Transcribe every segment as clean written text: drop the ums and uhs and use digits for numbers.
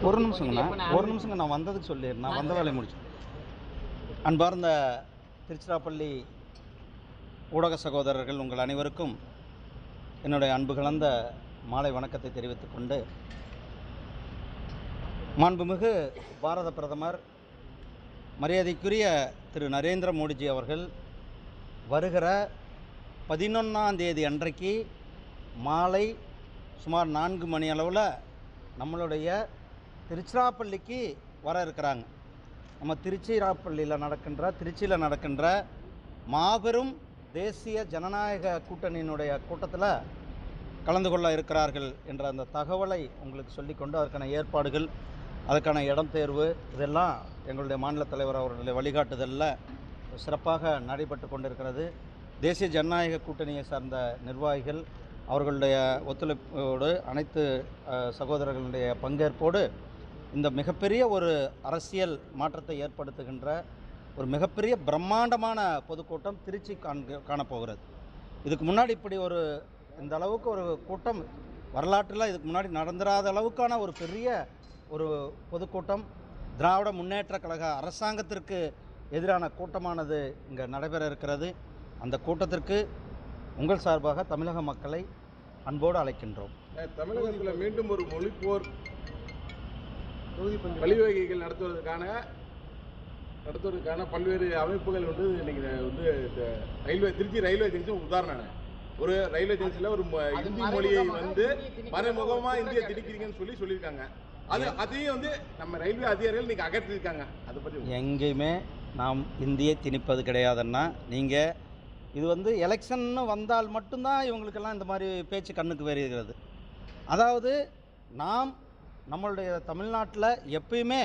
ஒரு நிமிஷங்க நான் வந்ததுக்கு சொல்லிடுறேன். நான் வந்த வேலையை முடிச்சு. அன்பார்ந்த திருச்சிராப்பள்ளி ஊடக சகோதரர்கள் உங்கள் அனைவருக்கும் என்னுடைய அன்பு கலந்த மாலை வணக்கத்தை தெரிவித்துக் கொண்டு, மாண்புமிகு பாரத பிரதமர் மரியாதைக்குரிய திரு நரேந்திர மோடிஜி அவர்கள் வருகிற 11ஆம் தேதி அன்றைக்கு மாலை சுமார் 4 மணி அளவில் நம்மளுடைய திருச்சிராப்பள்ளிக்கு வர இருக்கிறாங்க. நம்ம திருச்சியில் நடக்கின்ற மாபெரும் தேசிய ஜனநாயக கூட்டணியினுடைய கூட்டத்தில் கலந்து கொள்ள இருக்கிறார்கள் என்ற அந்த தகவலை உங்களுக்கு சொல்லிக்கொண்டு, அதற்கான ஏற்பாடுகள், அதற்கான இடம் தேர்வு இதெல்லாம் எங்களுடைய மாநில தலைவர் அவர்களுடைய வழிகாட்டுதலில் சிறப்பாக நடைபெற்று கொண்டிருக்கிறது. தேசிய ஜனநாயக கூட்டணியை சார்ந்த நிர்வாகிகள் அவர்களுடைய ஒத்துழைப்போடு, அனைத்து சகோதரர்களுடைய பங்கேற்போடு இந்த மிகப்பெரிய ஒரு அரசியல் மாற்றத்தை ஏற்படுத்துகின்ற ஒரு மிகப்பெரிய பிரம்மாண்டமான பொதுக்கூட்டம் திருச்சி காணப்போகிறது. இதுக்கு முன்னாடி இப்படி இந்த அளவுக்கு ஒரு கூட்டம் வரலாற்றில் இதுக்கு முன்னாடி நடந்துராத அளவுக்கான ஒரு பெரிய ஒரு பொதுக்கூட்டம், திராவிட முன்னேற்ற கழக அரசாங்கத்திற்கு எதிரான கூட்டமானது இங்கே நடைபெற இருக்கிறது. அந்த கூட்டத்திற்கு உங்கள் சார்பாக தமிழக மக்களை அன்போடு அழைக்கின்றோம். தமிழகத்தில் மீண்டும் ஒரு மொழிப்போர் வழிவகைகள் நடத்துவதற்கான பல்வேறு அமைப்புகள் இன்னைக்கு திருச்சி ரயில்வே ஜங்ஷன் உதாரணம். ஒரு ரயில்வே ஜங்ஷன்ல ஒரு இந்தி மொழியை மறைமுகமா இந்திய திணிக்கிறீங்கன்னு சொல்லியிருக்காங்க. அதையும் நம்ம ரயில்வே அதிகாரிகள் இன்னைக்கு அகற்றிருக்காங்க. அதை பற்றி எங்கேயுமே நாம் இந்தியை திணிப்பது கிடையாதுன்னா, நீங்கள் இது எலெக்ஷன் வந்தால் மட்டும்தான் இவங்களுக்கெல்லாம் இந்த மாதிரி பேச்சு கண்ணுக்கு வருகிறது. அதாவது நம்மளுடைய தமிழ்நாட்டில் எப்பயுமே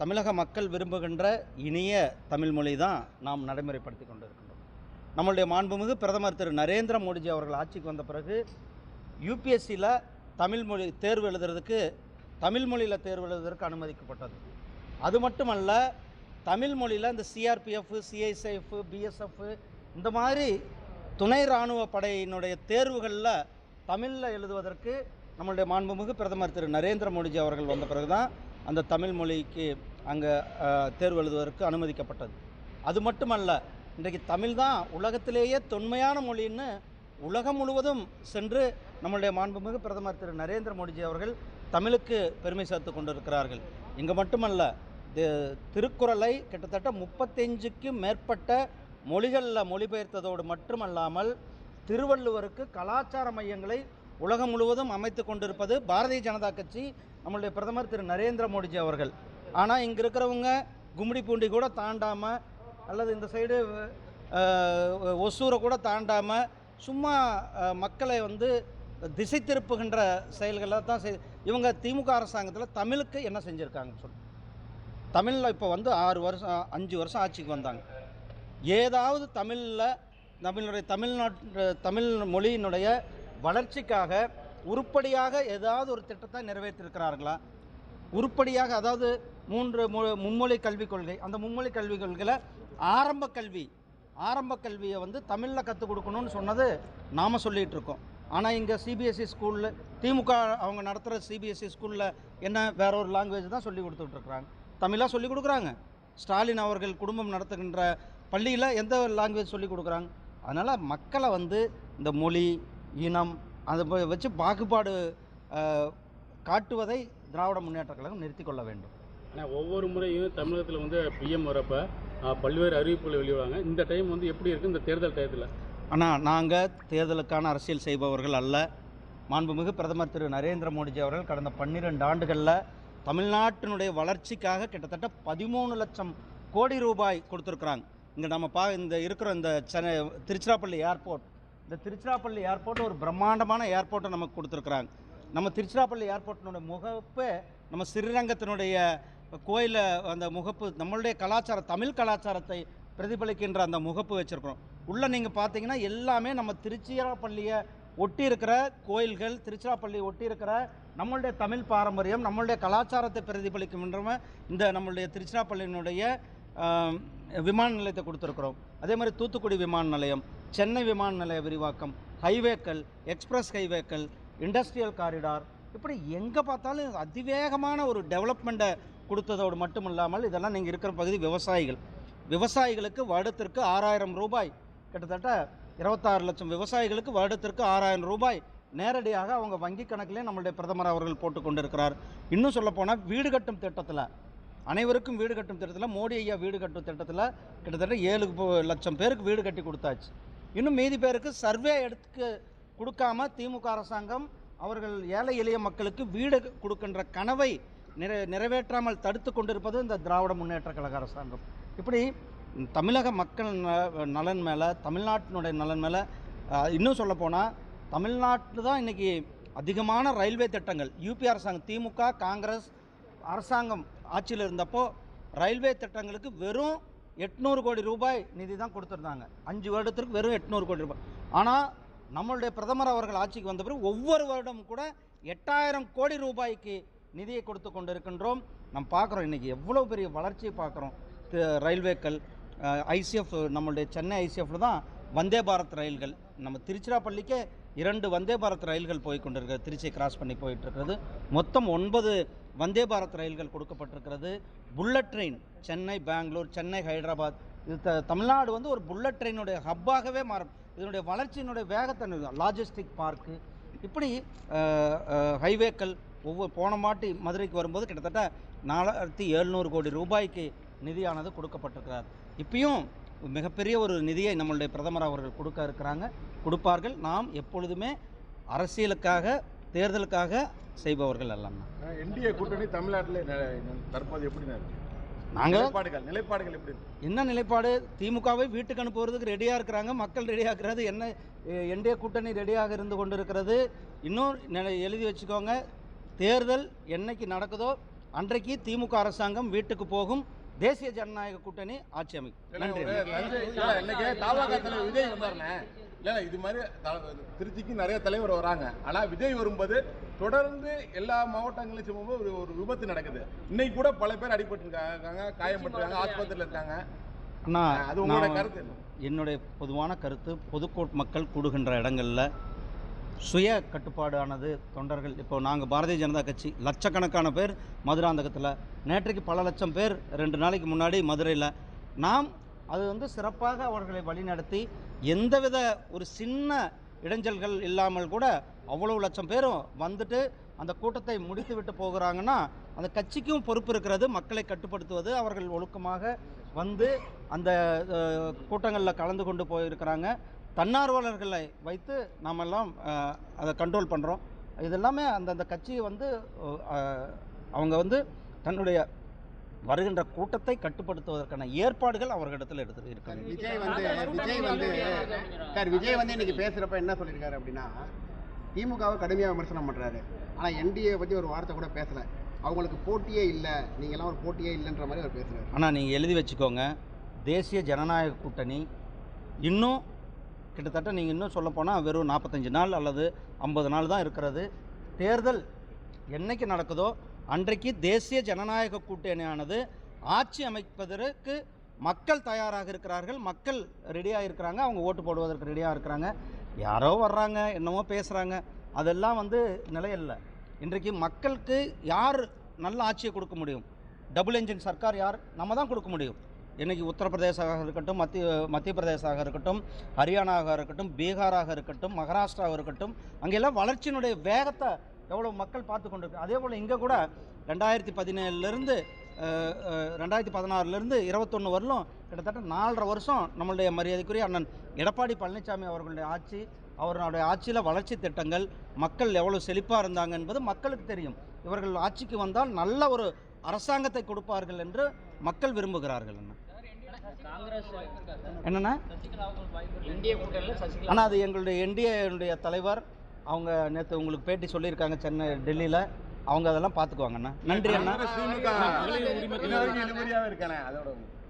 தமிழக மக்கள் விரும்புகின்ற இனிய தமிழ் மொழி தான் நாம் நடைமுறைப்படுத்தி கொண்டு இருக்கின்றோம். நம்மளுடைய மாண்புமிகு பிரதமர் திரு நரேந்திர மோடிஜி அவர்கள் ஆட்சிக்கு வந்த பிறகு யூபிஎஸ்சியில் தமிழ் மொழியில் தேர்வு எழுதுவதற்கு அனுமதிக்கப்பட்டது. அது மட்டுமல்ல, தமிழ் மொழியில் இந்த சிஆர்பிஎஃப், சிஐஎஸ்எஃப், பிஎஸ்எஃப் இந்த மாதிரி துணை இராணுவ படையினுடைய தேர்வுகளில் தமிழில் எழுதுவதற்கு நம்மளுடைய மாண்புமிகு பிரதமர் திரு நரேந்திர மோடிஜி அவர்கள் வந்த பிறகு தான் அந்த தமிழ் மொழிக்கு அங்கே தேர்வு எழுதுவதற்கு அனுமதிக்கப்பட்டது. அது மட்டுமல்ல, இன்றைக்கு தமிழ் தான் உலகத்திலேயே தொன்மையான மொழின்னு உலகம் முழுவதும் சென்று நம்மளுடைய மாண்புமிகு பிரதமர் திரு நரேந்திர மோடிஜி அவர்கள் தமிழுக்கு பெருமை சேர்த்து கொண்டிருக்கிறார்கள். இங்கே மட்டுமல்ல, திருக்குறளை கிட்டத்தட்ட 35க்கும் மேற்பட்ட மொழிகளில் மொழிபெயர்த்ததோடு மட்டுமல்லாமல் திருவள்ளுவருக்கு கலாச்சார மையங்களை உலகம் முழுவதும் அமைத்து கொண்டிருப்பது பாரதிய ஜனதா கட்சி, நம்மளுடைய பிரதமர் திரு நரேந்திர மோடிஜி அவர்கள். ஆனால் இங்கே இருக்கிறவங்க கும்மிடி பூண்டி கூட தாண்டாமல், அல்லது இந்த சைடு ஒசூரை கூட தாண்டாமல் சும்மா மக்களை திசை திருப்புகின்ற செயல்களை தான் இவங்க திமுக அரசாங்கத்தில் தமிழுக்கு என்ன செஞ்சுருக்காங்கன்னு சொல்லி, தமிழில் இப்போ 5 வருஷம் ஆட்சிக்கு வந்தாங்க. ஏதாவது தமிழ் மொழியினுடைய வளர்ச்சிக்காக உருப்படியாக ஏதாவது ஒரு திட்டத்தை நிறைவேற்றிருக்கிறார்களா? உருப்படியாக, அதாவது மும்மொழி கல்விக் கொள்கை, அந்த மும்மொழி கல்விக் கொள்கையில் ஆரம்ப கல்வியை தமிழில் கற்றுக் கொடுக்கணும்னு சொன்னது நாம் சொல்லிகிட்டு இருக்கோம். ஆனால் இங்கே சிபிஎஸ்சி ஸ்கூலில் திமுக அவங்க நடத்துகிற சிபிஎஸ்சி ஸ்கூலில் என்ன வேற ஒரு லாங்குவேஜ் தான் சொல்லி கொடுத்துட்ருக்குறாங்க, தமிழாக சொல்லி கொடுக்குறாங்க. ஸ்டாலின் அவர்கள் குடும்பம் நடத்துகின்ற பள்ளியில் எந்த லாங்குவேஜ் சொல்லி கொடுக்குறாங்க? அதனால் மக்களை இந்த மொழி, இனம் அதை வச்சு பாகுபாடு காட்டுவதை திராவிட முன்னேற்ற கழகம் நிறுத்தி கொள்ள வேண்டும். ஆனால் ஒவ்வொரு முறையும் தமிழகத்தில் பிஎம் வரப்போ பல்வேறு அறிவிப்புகளை வெளியிடுவாங்க. இந்த டைம் எப்படி இருக்குது இந்த தேர்தல் டயத்தில்? ஆனால் நாங்கள் தேர்தலுக்கான அரசியல் செய்பவர்கள் அல்ல. மாண்புமிகு பிரதமர் திரு நரேந்திர மோடிஜி அவர்கள் கடந்த 12 ஆண்டுகளில் தமிழ்நாட்டினுடைய வளர்ச்சிக்காக கிட்டத்தட்ட 13 லட்சம் கோடி ரூபாய் கொடுத்துருக்குறாங்க. இங்கே இந்த இருக்கிற இந்த திருச்சிராப்பள்ளி ஏர்போர்ட் ஒரு பிரம்மாண்டமான ஏர்போர்ட்டை நமக்கு கொடுத்துருக்குறாங்க. நம்ம திருச்சிராப்பள்ளி ஏர்போர்ட்டினுடைய முகப்பே நம்ம ஸ்ரீரங்கத்தினுடைய கோயிலை அந்த முகப்பு நம்மளுடைய தமிழ் கலாச்சாரத்தை பிரதிபலிக்கின்ற அந்த முகப்பு வச்சுருக்கிறோம். உள்ளே நீங்கள் பார்த்தீங்கன்னா எல்லாமே நம்ம திருச்சிராப்பள்ளியை ஒட்டி இருக்கிற கோயில்கள், திருச்சிராப்பள்ளி ஒட்டி இருக்கிற நம்மளுடைய தமிழ் பாரம்பரியம், நம்மளுடைய கலாச்சாரத்தை பிரதிபலிக்கின்ற இந்த நம்மளுடைய திருச்சிராப்பள்ளியினுடைய விமான நிலையத்தை கொடுத்துருக்குறோம். அதே மாதிரி தூத்துக்குடி விமான நிலையம், சென்னை விமான நிலைய விரிவாக்கம், ஹைவேக்கள், எக்ஸ்பிரஸ் ஹைவேக்கள், இண்டஸ்ட்ரியல் காரிடார், இப்படி எங்கே பார்த்தாலும் அதிவேகமான ஒரு டெவலப்மெண்ட்டை கொடுத்ததோடு மட்டும் இல்லாமல் இதெல்லாம் நீங்கள் இருக்கிற பகுதி விவசாயிகளுக்கு வருடத்திற்கு 6000 ரூபாய், கிட்டத்தட்ட 26 லட்சம் விவசாயிகளுக்கு வருடத்திற்கு 6000 ரூபாய் நேரடியாக அவங்க வங்கி கணக்கிலே நம்மளுடைய பிரதமர் அவர்கள் போட்டு கொண்டிருக்கிறார். இன்னும் சொல்லப்போனால் வீடு கட்டும் திட்டத்தில், அனைவருக்கும் வீடு கட்டும் திட்டத்தில், மோடி ஐயா வீடு கட்டும் திட்டத்தில் கிட்டத்தட்ட 7 லட்சம் பேருக்கு வீடு கட்டி கொடுத்தாச்சு. இன்னும் மீதி பேருக்கு சர்வே எடுத்து கொடுக்காம திமுக அரசாங்கம் அவர்கள் ஏழை எளிய மக்களுக்கு வீடு கொடுக்கின்ற கனவை நிறைவேற்றாமல் தடுத்து கொண்டிருப்பது இந்த திராவிட முன்னேற்ற கழக அரசாங்கம். இப்படி தமிழக மக்கள் நலன் மேலே, தமிழ்நாட்டினுடைய நலன் மேலே, இன்னும் சொல்லப்போனால் தமிழ்நாட்டில் தான் இன்றைக்கி அதிகமான ரயில்வே திட்டங்கள் யூபி அரசாங்கம், திமுக காங்கிரஸ் அரசாங்கம் ஆட்சியில் இருந்தப்போ ரயில்வே திட்டங்களுக்கு வெறும் 800 கோடி ரூபாய் நிதி தான் கொடுத்துருந்தாங்க. 5 வருடத்திற்கு வெறும் 800 கோடி ரூபாய். ஆனால் நம்மளுடைய பிரதமர் அவர்கள் ஆட்சிக்கு வந்த பிறகு ஒவ்வொரு வருடமும் கூட 8000 கோடி ரூபாய்க்கு நிதியை கொடுத்து கொண்டிருக்கின்றோம். நம்ம பார்க்குறோம் இன்றைக்கி எவ்வளோ பெரிய வளர்ச்சியை பார்க்குறோம். ரயில்வேக்கள், ஐசிஎஃப், நம்மளுடைய சென்னை ஐசிஎஃப்ல தான் வந்தே பாரத் ரயில்கள், நம்ம திருச்சிராப்பள்ளிக்கே 2 வந்தே பாரத் ரயில்கள் போய் கொண்டிருக்கிறது, திருச்சியை கிராஸ் பண்ணி போயிட்டுருக்கிறது. மொத்தம் 9 வந்தே பாரத் ரயில்கள் கொடுக்கப்பட்டிருக்கிறது. புல்லட் ட்ரெயின் சென்னை பெங்களூர், சென்னை ஹைதராபாத், இது தமிழ்நாடு வந்து ஒரு புல்லட் ட்ரெயினுடைய ஹப்பாகவே மாறும். இதனுடைய வளர்ச்சியினுடைய வேகத்தை, லாஜிஸ்டிக் பார்க்கு, இப்படி ஹைவேக்கள் போன மாட்டி மதுரைக்கு வரும்போது கிட்டத்தட்ட 4700 கோடி ரூபாய்க்கு நிதியானது கொடுக்கப்பட்டிருக்கிறார். இப்பயும் மிகப்பெரிய ஒரு நிதியை நம்மளுடைய பிரதமர் அவர்கள் கொடுப்பார்கள். நாம் எப்பொழுதுமே அரசியலுக்காக, தேர்தலுக்காக செய்பவர்கள் அல்ல. என்டிஏ கூட்டணி தமிழ்நாட்டில் தற்போது எப்படி நிலைப்பாடுகள் எப்படி? என்ன நிலைப்பாடு? திமுகவை வீட்டுக்கு அனுப்புவதற்கு ரெடியாக இருக்கிறாங்க, மக்கள் ரெடியாக இருக்கிறது. என்ன என்டிஏ கூட்டணி ரெடியாக இருந்து கொண்டு இருக்கிறது. இன்னும் எழுதி வச்சுக்கோங்க, தேர்தல் என்னைக்கு நடக்குதோ அன்றைக்கு திமுக அரசாங்கம் வீட்டுக்கு போகும், தேசிய ஜனநாயக கூட்டணி ஆட்சி அமைக்கும். நன்றி. விஜய் வந்தாருண்ணே, இல்லை இது மாதிரி திருச்சிக்கு நிறைய தலைவர் வராங்க. ஆனால் விஜய் வரும்போது தொடர்ந்து எல்லா மாவட்டங்களையும் செய்யும்போது ஒரு விபத்து நடக்குது. இன்னைக்கு கூட பல பேர் அடிபட்டுருக்காங்க, காயப்பட்டிருக்காங்க, ஆஸ்பத்திரியில் இருக்காங்க. அது உங்களோட கருத்து? என்னுடைய பொதுவான கருத்து, பொதுக்கோட் மக்கள் கூடுகின்ற இடங்களில் சுய கட்டுப்பாடானது தொண்டர்கள். இப்போ நாங்கள் பாரதிய ஜனதா கட்சி லட்சக்கணக்கான பேர் மதுராந்தகத்தில், நேற்றைக்கு பல லட்சம் பேர் 2 நாளைக்கு முன்னாடி மதுரையில். நாம் அது வந்து சிறப்பாக அவர்களை வழிநடத்தி எந்தவித ஒரு சின்ன இடைஞ்சல்கள் இல்லாமல் கூட அவ்வளவு லட்சம் பேரும் வந்துட்டு அந்த கூட்டத்தை முடித்து விட்டு போகிறாங்கன்னா அந்த கட்சிக்கும் பொறுப்பு இருக்கிறது. மக்களை கட்டுப்படுத்துவது, அவர்கள் ஒழுக்கமாக வந்து அந்த கூட்டங்களில் கலந்து கொண்டு போயிருக்கிறாங்க. தன்னார்வலர்களை வைத்து நாமெல்லாம் அதை கண்ட்ரோல் பண்ணுறோம். இதெல்லாமே அந்தந்த கட்சியை வந்து அவங்க வந்து தன்னுடைய வருகின்ற கூட்டத்தை கட்டுப்படுத்துவதற்கான ஏற்பாடுகள் அவர்களிடத்தில் எடுத்து இருக்காங்க. விஜய் வந்து இன்னைக்கு பேசுகிறப்ப என்ன சொல்லியிருக்காரு அப்படின்னா, திமுகவை கடுமையாக விமர்சனம் பண்ணுறாரு. ஆனால் என்டிஏ பற்றி ஒரு வார்த்தை கூட பேசலை. அவங்களுக்கு போட்டியே இல்லை, நீங்கள்லாம் ஒரு போட்டியே இல்லைன்ற மாதிரி அவர் பேசுகிறார். ஆனால் நீங்கள் எழுதி வச்சுக்கோங்க, தேசிய ஜனநாயக கூட்டணி இன்னும் கிட்டத்தட்ட நீங்கள் இன்னும் சொல்லப்போனால் வெறும் 45 நாள் அல்லது 50 நாள் தான் இருக்கிறது. தேர்தல் என்னைக்கு நடக்குதோ அன்றைக்கு தேசிய ஜனநாயக கூட்டணியானது ஆட்சி அமைப்பதற்கு மக்கள் தயாராக இருக்கிறார்கள், மக்கள் ரெடியாக இருக்கிறாங்க, அவங்க ஓட்டு போடுவதற்கு ரெடியாக இருக்கிறாங்க. யாரோ வர்றாங்க, என்னமோ பேசுகிறாங்க, அதெல்லாம் வந்து நிலையில்லை. இன்றைக்கு மக்களுக்கு யார் நல்ல ஆட்சியை கொடுக்க முடியும்? டபுள் என்ஜின் சர்க்கார் யார்? நம்ம தான் கொடுக்க முடியும். இன்றைக்கி உத்தரப்பிரதேசமாக இருக்கட்டும், மத்திய பிரதேசமாக இருக்கட்டும், ஹரியானாவாக இருக்கட்டும், பீகாராக இருக்கட்டும், மகாராஷ்டிராவாக இருக்கட்டும், அங்கெல்லாம் வளர்ச்சியினுடைய வேகத்தை எவ்வளோ மக்கள் பார்த்து கொண்டிருக்கு. அதே போல் இங்கே கூட 2017 2016 21 வரலும் கிட்டத்தட்ட 4.5 வருஷம் நம்மளுடைய மரியாதைக்குரிய அண்ணன் எடப்பாடி பழனிசாமி அவர்களுடைய ஆட்சி, அவர்களுடைய ஆட்சியில் வளர்ச்சி திட்டங்கள், மக்கள் எவ்வளோ செழிப்பாக இருந்தாங்க என்பது மக்களுக்கு தெரியும். இவர்கள் ஆட்சிக்கு வந்தால் நல்ல ஒரு அரசாங்கத்தை கொடுப்பார்கள் என்று மக்கள் விரும்புகிறார்கள். என்னன்னா ஆனால் அது எங்களுடைய என்டிஏ தலைவர் அவங்க நேற்று உங்களுக்கு பேட்டி சொல்லியிருக்காங்க சென்னை, டெல்லியில். அவங்க அதெல்லாம் பார்த்துக்குவாங்கண்ணா. நன்றி அண்ணா.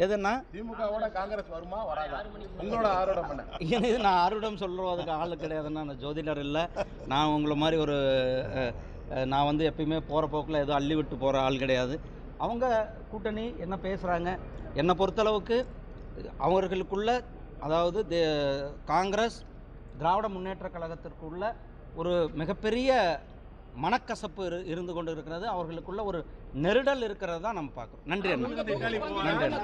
எதுண்ணா திமுகவோட காங்கிரஸ் வருமா வராதா? உங்களோட ஆரோடம் பண்ண இது நான் ஆரோடம் சொல்கிறதுக்கு ஆள் கிடையாதுன்னா, நான் ஜோதிடர் இல்லை. நான் உங்களை மாதிரி ஒரு நான் வந்து எப்பயுமே போகிற போக்கில் எதுவும் அள்ளி விட்டு போகிற ஆள் கிடையாது. அவங்க கூட்டணி என்ன பேசுகிறாங்க, என்னை பொறுத்தளவுக்கு அவர்களுக்குள்ள, அதாவது காங்கிரஸ் திராவிட முன்னேற்ற கழகத்திற்குள்ள ஒரு மிகப்பெரிய மனக்கசப்பு இருந்து கொண்டு இருக்கிறது, அவர்களுக்குள்ள ஒரு நெருடல் இருக்கிறது தான் நம்ம பார்க்குறோம். நன்றி அண்ணா. நன்றி அண்ணா.